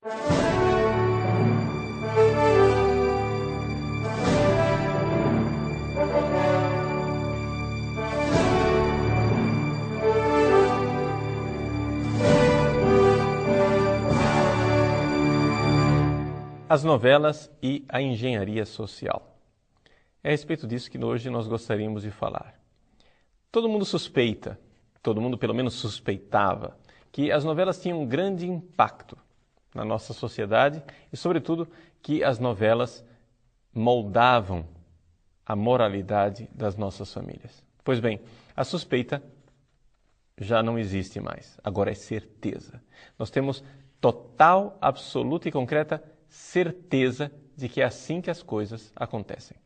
As novelas e a engenharia social. É a respeito disso que hoje nós gostaríamos de falar. Todo mundo suspeita, todo mundo pelo menos suspeitava, que as novelas tinham um grande impacto na nossa sociedade e, sobretudo, que as novelas moldavam a moralidade das nossas famílias. Pois bem, a suspeita já não existe mais, agora é certeza. Nós temos total, absoluta e concreta certeza de que é assim que as coisas acontecem.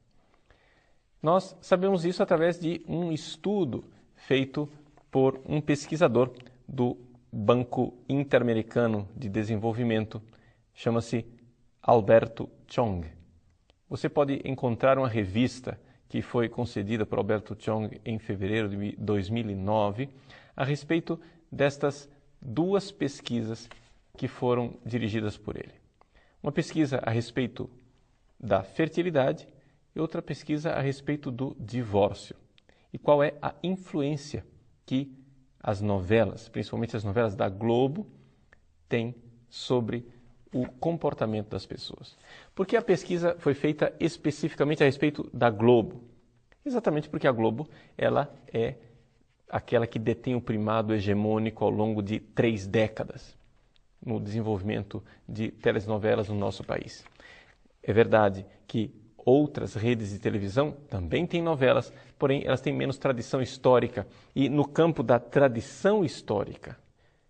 Nós sabemos isso através de um estudo feito por um pesquisador do Banco Interamericano de Desenvolvimento, chama-se Alberto Chong. Você pode encontrar uma revista que foi concedida por Alberto Chong em fevereiro de 2009 a respeito destas duas pesquisas que foram dirigidas por ele. Uma pesquisa a respeito da fertilidade e outra pesquisa a respeito do divórcio. E qual é a influência que as novelas, principalmente as novelas da Globo, têm sobre o comportamento das pessoas. Por que a pesquisa foi feita especificamente a respeito da Globo? Exatamente porque a Globo ela é aquela que detém o primado hegemônico ao longo de 3 décadas no desenvolvimento de telenovelas no nosso país. É verdade que outras redes de televisão também têm novelas, porém elas têm menos tradição histórica. E no campo da tradição histórica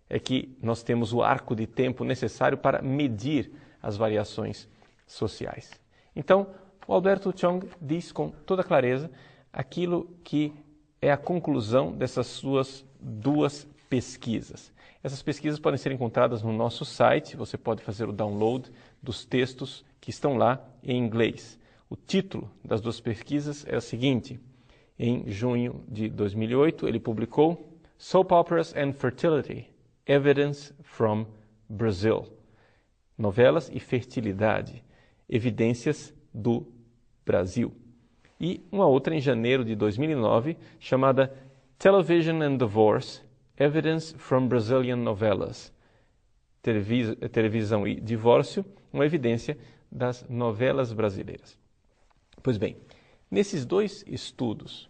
é que nós temos o arco de tempo necessário para medir as variações sociais. Então, o Alberto Chong diz com toda clareza aquilo que é a conclusão dessas suas duas pesquisas. Essas pesquisas podem ser encontradas no nosso site, você pode fazer o download dos textos que estão lá em inglês. O título das duas pesquisas é o seguinte: em junho de 2008 ele publicou Soap Operas and Fertility, Evidence from Brazil. Novelas e fertilidade, evidências do Brasil. E uma outra em janeiro de 2009 chamada Television and Divorce, Evidence from Brazilian Novelas. Televisão e divórcio, uma evidência das novelas brasileiras. Pois bem, nesses dois estudos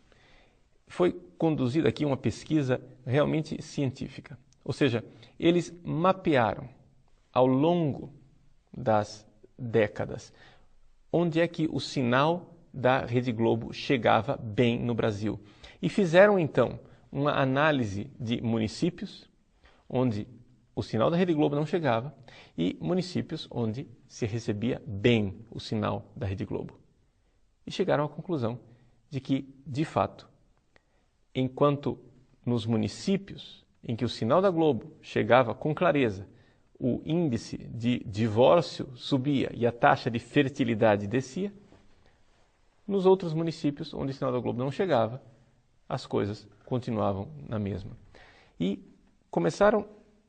foi conduzida aqui uma pesquisa realmente científica. Ou seja, eles mapearam ao longo das décadas onde é que o sinal da Rede Globo chegava bem no Brasil. E fizeram então uma análise de municípios onde o sinal da Rede Globo não chegava e municípios onde se recebia bem o sinal da Rede Globo. E chegaram à conclusão de que, de fato, enquanto nos municípios em que o sinal da Globo chegava com clareza, o índice de divórcio subia e a taxa de fertilidade descia, nos outros municípios onde o sinal da Globo não chegava, as coisas continuavam na mesma. E começaram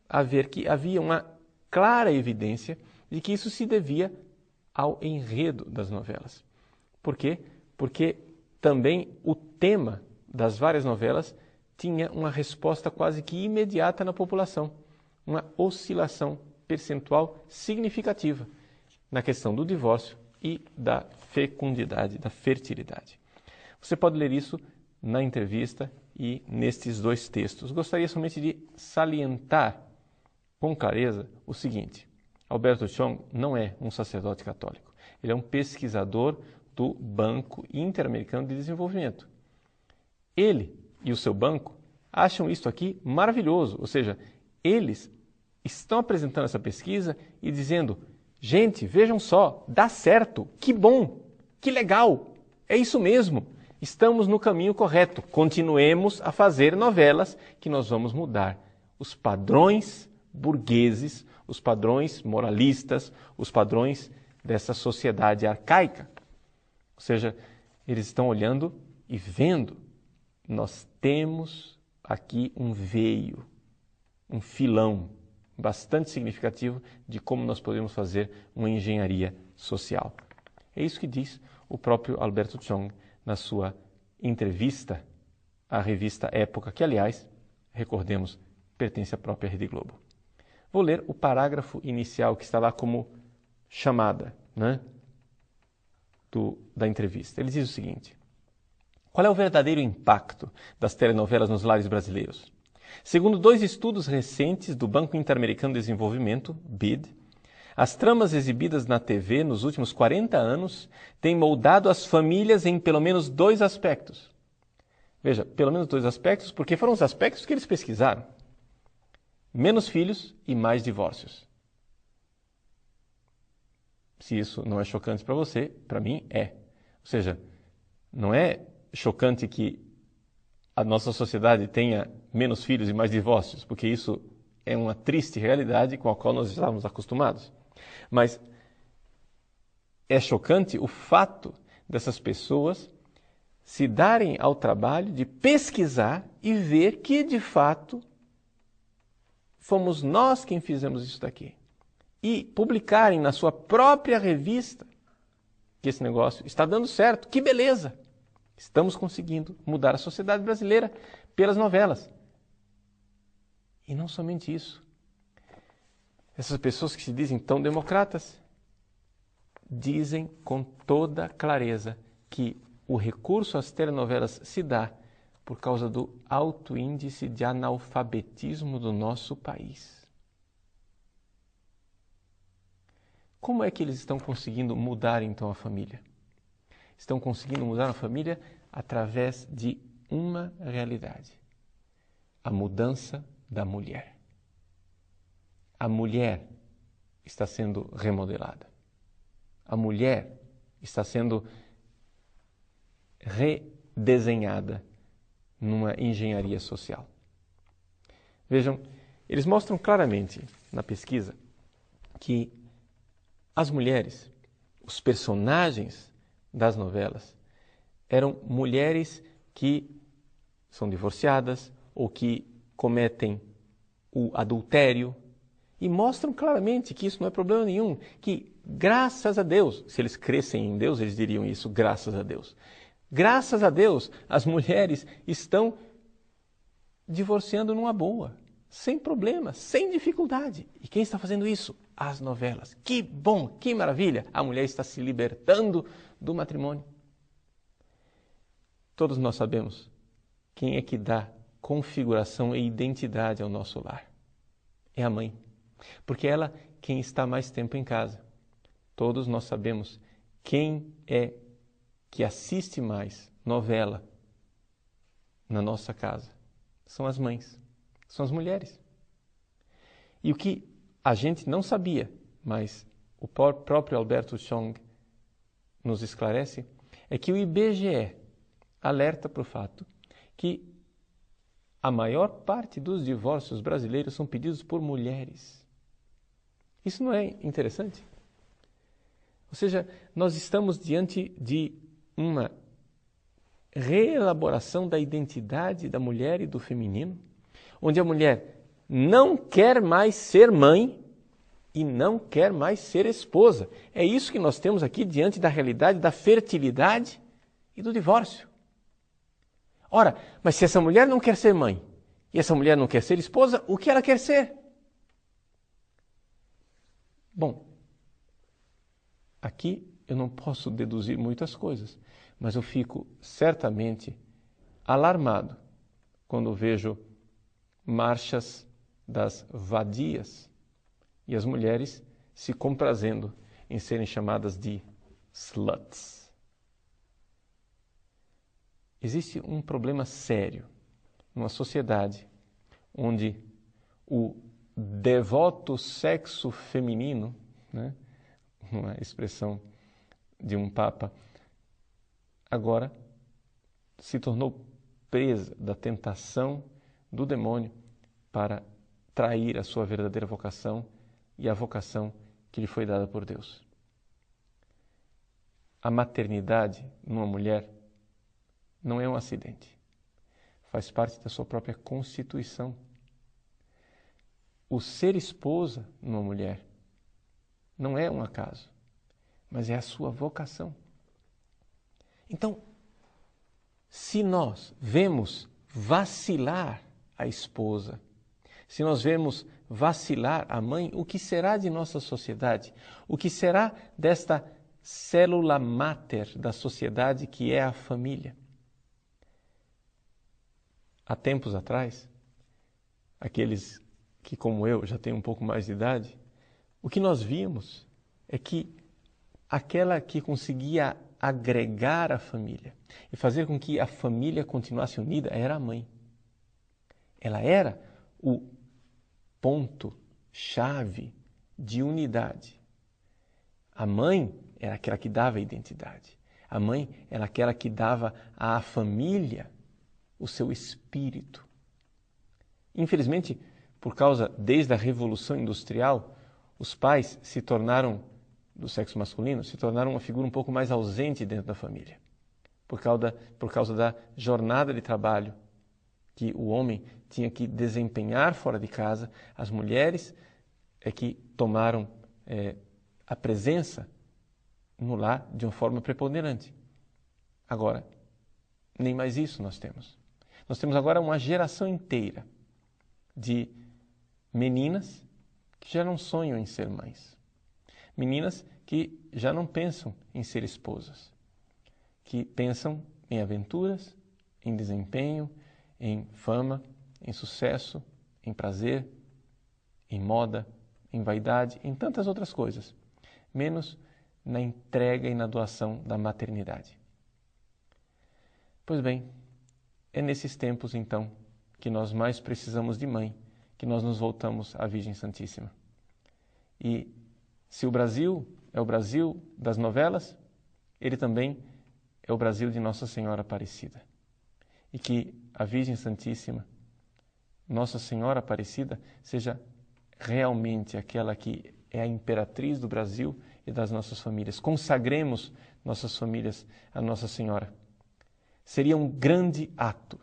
a ver que havia uma clara evidência de que isso se devia ao enredo das novelas. Por quê? Porque também o tema das várias novelas tinha uma resposta quase que imediata na população, uma oscilação percentual significativa na questão do divórcio e da fecundidade, da fertilidade. Você pode ler isso na entrevista e nestes dois textos. Gostaria somente de salientar com clareza o seguinte: Alberto Chong não é um sacerdote católico. Ele é um pesquisador do Banco Interamericano de Desenvolvimento. Ele e o seu banco acham isto aqui maravilhoso, ou seja, eles estão apresentando essa pesquisa e dizendo: gente, vejam só, dá certo, que bom, que legal, é isso mesmo, estamos no caminho correto, continuemos a fazer novelas que nós vamos mudar os padrões burgueses, os padrões moralistas, os padrões dessa sociedade arcaica. Ou seja, eles estão olhando e vendo, nós temos aqui um veio, um filão bastante significativo de como nós podemos fazer uma engenharia social. É isso que diz o próprio Alberto Chong na sua entrevista à revista Época, que, aliás, recordemos, pertence à própria Rede Globo. Vou ler o parágrafo inicial que está lá como chamada, da entrevista. Ele diz o seguinte: qual é o verdadeiro impacto das telenovelas nos lares brasileiros? Segundo 2 estudos recentes do Banco Interamericano de Desenvolvimento, BID, as tramas exibidas na TV nos últimos 40 anos têm moldado as famílias em pelo menos 2 aspectos. Veja, pelo menos 2 aspectos, porque foram os aspectos que eles pesquisaram. Menos filhos e mais divórcios. Se isso não é chocante para você, para mim é. Ou seja, não é chocante que a nossa sociedade tenha menos filhos e mais divórcios, porque isso é uma triste realidade com a qual nós estávamos acostumados. Mas é chocante o fato dessas pessoas se darem ao trabalho de pesquisar e ver que, de fato, fomos nós quem fizemos isso daqui. E publicarem na sua própria revista que esse negócio está dando certo. Que beleza! Estamos conseguindo mudar a sociedade brasileira pelas novelas. E não somente isso. Essas pessoas que se dizem tão democratas dizem com toda clareza que o recurso às telenovelas se dá por causa do alto índice de analfabetismo do nosso país. Como é que eles estão conseguindo mudar então a família? Estão conseguindo mudar a família através de uma realidade: a mudança da mulher. A mulher está sendo remodelada. A mulher está sendo redesenhada numa engenharia social. Vejam, eles mostram claramente na pesquisa que as mulheres, os personagens das novelas, eram mulheres que são divorciadas ou que cometem o adultério e mostram claramente que isso não é problema nenhum, que graças a Deus, se eles crescem em Deus, eles diriam isso, graças a Deus. Graças a Deus, as mulheres estão divorciando numa boa, sem problema, sem dificuldade. E quem está fazendo isso? As novelas. Que bom, que maravilha! A mulher está se libertando do matrimônio. Todos nós sabemos quem é que dá configuração e identidade ao nosso lar. É a mãe. Porque ela quem está mais tempo em casa. Todos nós sabemos quem é que assiste mais novela na nossa casa. São as mães, são as mulheres. E o que a gente não sabia, mas o próprio Alberto Chong nos esclarece, é que o IBGE alerta para o fato que a maior parte dos divórcios brasileiros são pedidos por mulheres. Isso não é interessante? Ou seja, nós estamos diante de uma reelaboração da identidade da mulher e do feminino, onde a mulher não quer mais ser mãe e não quer mais ser esposa. É isso que nós temos aqui diante da realidade da fertilidade e do divórcio. Ora, mas se essa mulher não quer ser mãe e essa mulher não quer ser esposa, o que ela quer ser? Bom, aqui eu não posso deduzir muitas coisas, mas eu fico certamente alarmado quando vejo marchas das vadias e as mulheres se comprazendo em serem chamadas de sluts. Existe um problema sério numa sociedade onde o devoto sexo feminino, uma expressão de um papa, agora se tornou presa da tentação do demônio para trair a sua verdadeira vocação e a vocação que lhe foi dada por Deus. A maternidade numa mulher não é um acidente. Faz parte da sua própria constituição. o ser esposa numa mulher não é um acaso, mas é a sua vocação. Então, se nós vemos vacilar a esposa, se nós vemos vacilar a mãe, o que será de nossa sociedade? O que será desta célula máter da sociedade que é a família? Há tempos atrás, aqueles que, como eu, já têm um pouco mais de idade, o que nós víamos é que aquela que conseguia agregar a família e fazer com que a família continuasse unida era a mãe. Ela era o ponto-chave de unidade. A mãe era aquela que dava a identidade. A mãe era aquela que dava à família o seu espírito. Infelizmente, desde a Revolução Industrial, os pais do sexo masculino, se tornaram uma figura um pouco mais ausente dentro da família. Por causa da jornada de trabalho que o homem tinha que desempenhar fora de casa, as mulheres é que tomaram a presença no lar de uma forma preponderante. Agora, nem mais isso nós temos. Nós temos agora uma geração inteira de meninas que já não sonham em ser mães. Meninas que já não pensam em ser esposas, que pensam em aventuras, em desempenho, em fama, em sucesso, em prazer, em moda, em vaidade, em tantas outras coisas, menos na entrega e na doação da maternidade. Pois bem, é nesses tempos, então, que nós mais precisamos de mãe, que nós nos voltamos à Virgem Santíssima. E se o Brasil é o Brasil das novelas, ele também é o Brasil de Nossa Senhora Aparecida. E que a Virgem Santíssima, Nossa Senhora Aparecida, seja realmente aquela que é a imperatriz do Brasil e das nossas famílias. Consagremos nossas famílias a Nossa Senhora. Seria um grande ato,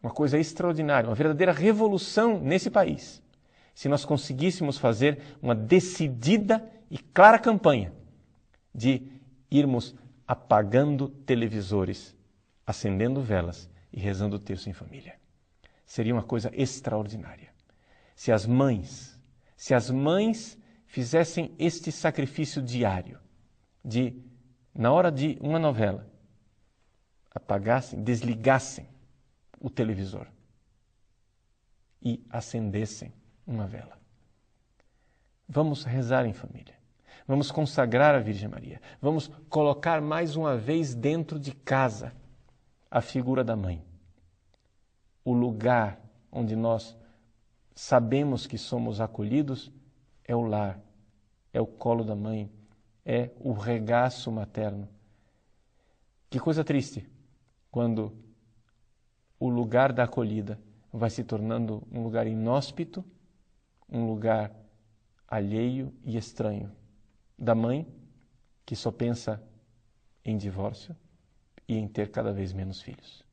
uma coisa extraordinária, uma verdadeira revolução nesse país, se nós conseguíssemos fazer uma decidida e clara campanha de irmos apagando televisores, acendendo velas e rezando o terço em família. Seria uma coisa extraordinária. Se as mães fizessem este sacrifício diário de, na hora de uma novela, apagassem, desligassem o televisor e acendessem uma vela. Vamos rezar em família. Vamos consagrar a Virgem Maria. Vamos colocar mais uma vez dentro de casa a figura da mãe. O lugar onde nós sabemos que somos acolhidos é o lar, é o colo da mãe, é o regaço materno. Que coisa triste quando o lugar da acolhida vai se tornando um lugar inóspito, um lugar alheio e estranho. Da mãe, que só pensa em divórcio e em ter cada vez menos filhos.